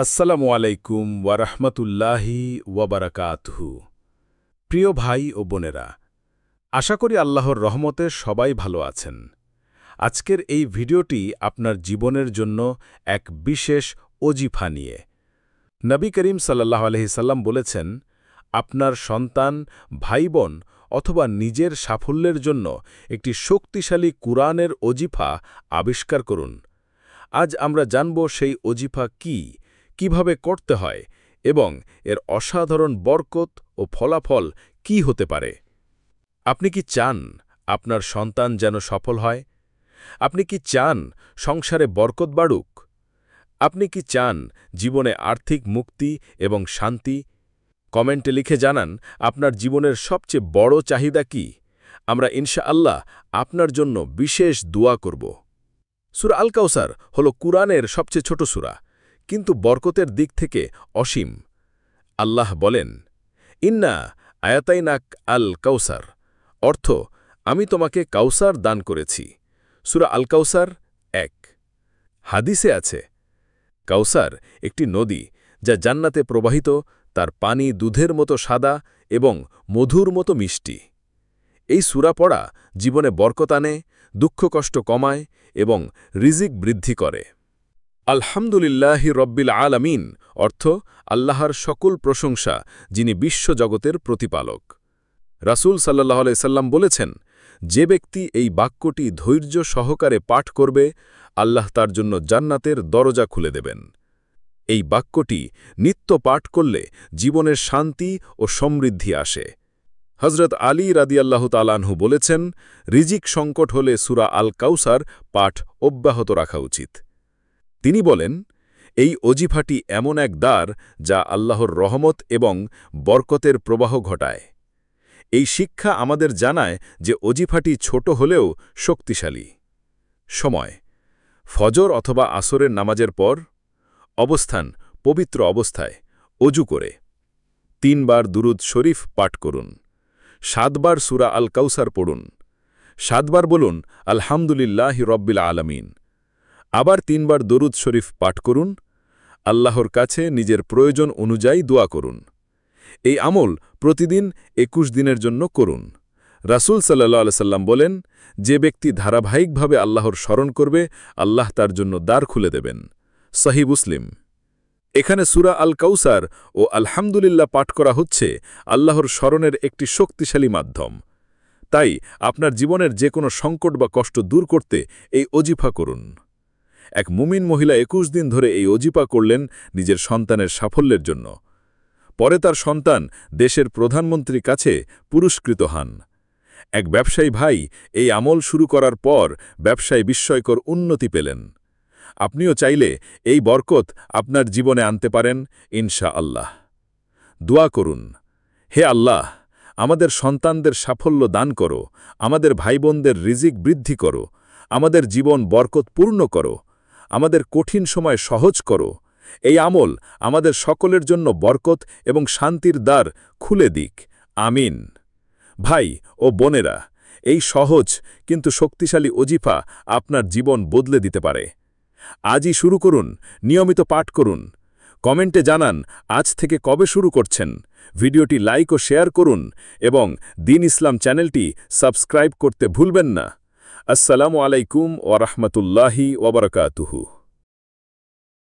আসসালামু আলাইকুম ওয়ারহমতুল্লাহি ওয়াবারাকাতুহু। প্রিয় ভাই ও বোনেরা, আশা করি আল্লাহর রহমতে সবাই ভালো আছেন। আজকের এই ভিডিওটি আপনার জীবনের জন্য এক বিশেষ ওজিফা নিয়ে। নবী করিম সাল্লাল্লাহু আলাইহি সাল্লাম বলেছেন, আপনার সন্তান, ভাই বোন অথবা নিজের সাফল্যের জন্য একটি শক্তিশালী কুরআনের ওজিফা আবিষ্কার করুন। আজ আমরা জানব সেই ওজিফা কি, কিভাবে করতে হয় এবং এর অসাধারণ বরকত ও ফলাফল কি হতে পারে। আপনি কি চান আপনার সন্তান যেন সফল হয়? আপনি কি চান সংসারে বরকত বাড়ুক? আপনি কি চান জীবনে আর্থিক মুক্তি এবং শান্তি? কমেন্টে লিখে জানান আপনার জীবনের সবচেয়ে বড় চাহিদা কি। আমরা ইনশাআল্লাহ আপনার জন্য বিশেষ দোয়া করব। সূরা আল কাউসার হল কুরআনের সবচেয়ে ছোট সূরা, কিন্তু বরকতের দিক থেকে অসীম। আল্লাহ বলেন, ইন্না আয়াতাইনাক আল কাউসার, অর্থ আমি তোমাকে কাউসার দান করেছি। সূরা আল কাউসার ১। হাদিসে আছে, কাউসার একটি নদী যা জান্নাতে প্রবাহিত, তার পানি দুধের মতো সাদা এবং মধুর মতো মিষ্টি। এই সূরা পড়া জীবনে বরকত আনে, দুঃখ কষ্ট কমায় এবং রিজিক বৃদ্ধি করে। আলহামদুলিল্লাহি রব্বিল আলামিন, অর্থ আল্লাহর সকল প্রশংসা, যিনি বিশ্বজগতের প্রতিপালক। রাসূল সাল্লাল্লাহু আলাইহি সাল্লাম বলেছেন, যে ব্যক্তি এই বাক্যটি ধৈর্য সহকারে পাঠ করবে, আল্লাহ তার জন্য জান্নাতের দরজা খুলে দেবেন। এই বাক্যটি নিত্য পাঠ করলে জীবনের শান্তি ও সমৃদ্ধি আসে। হযরত আলী রাদিয়াল্লাহু তাআলা আনহু বলেছেন, রিজিক সংকট হলে সূরা আল কাউসার পাঠ অব্যাহত রাখা উচিত। তিনি বলেন, এই ওজিফাটি এমন এক দ্বার যা আল্লাহর রহমত এবং বরকতের প্রবাহ ঘটায়। এই শিক্ষা আমাদের জানায় যে ওজিফাটি ছোট হলেও শক্তিশালী। সময়: ফজর অথবা আসরের নামাজের পর। অবস্থান: পবিত্র অবস্থায়, অজু করে। ৩ বার দুরুদ শরীফ পাঠ করুন। ৭ বার সূরা আল কাউসার পড়ুন। ৭ বার বলুন, আলহামদুলিল্লাহি রব্বিল আলামিন। আবার ৩ বার দরুদ শরীফ পাঠ করুন। আল্লাহর কাছে নিজের প্রয়োজন অনুযায়ী দোয়া করুন। এই আমল প্রতিদিন ২১ দিনের জন্য করুন। রাসূল সাল্লাল্লাহু আলাইহি সাল্লাম বলেন, যে ব্যক্তি ধারাবাহিকভাবে আল্লাহর স্মরণ করবে, আল্লাহ তার জন্য দ্বার খুলে দেবেন। সহিহ মুসলিম। এখানে সূরা আল কাউসার ও আলহামদুলিল্লাহ পাঠ করা হচ্ছে আল্লাহর স্মরণের একটি শক্তিশালী মাধ্যম। তাই আপনার জীবনের যে কোনো সংকট বা কষ্ট দূর করতে এই ওজিফা করুন। এক মুমিন মহিলা ২১ দিন ধরে এই ওজিফা করলেন নিজের সন্তানের সাফল্যের জন্য। পরে তার সন্তান দেশের প্রধানমন্ত্রীর কাছে পুরস্কৃত হন। এক ব্যবসায়ী ভাই এই আমল শুরু করার পর ব্যবসায় বিস্ময়কর উন্নতি পেলেন। আপনিও চাইলে এই বরকত আপনার জীবনে আনতে পারেন ইনশাআল্লাহ। দোয়া করুন, হে আল্লাহ, আমাদের সন্তানদের সাফল্য দান করো, আমাদের ভাইবোনদের রিজিক বৃদ্ধি করো, আমাদের জীবন বরকতপূর্ণ করো, আমাদের কঠিন সময় সহজ করো। এই আমল আমাদের সকলের জন্য বরকত এবং শান্তির দ্বার খুলে দিক। আমিন। ভাই ও বোনেরা, এই সহজ কিন্তু শক্তিশালী ওজিফা আপনার জীবন বদলে দিতে পারে। আজই শুরু করুন, নিয়মিত পাঠ করুন। কমেন্টে জানান আজ থেকে কবে শুরু করছেন। ভিডিওটি লাইক ও শেয়ার করুন এবং দ্বীন ইসলাম চ্যানেলটি সাবস্ক্রাইব করতে ভুলবেন না। আসসালামু আলাইকুম ওয়া রাহমাতুল্লাহি ওয়া বারাকাতুহু।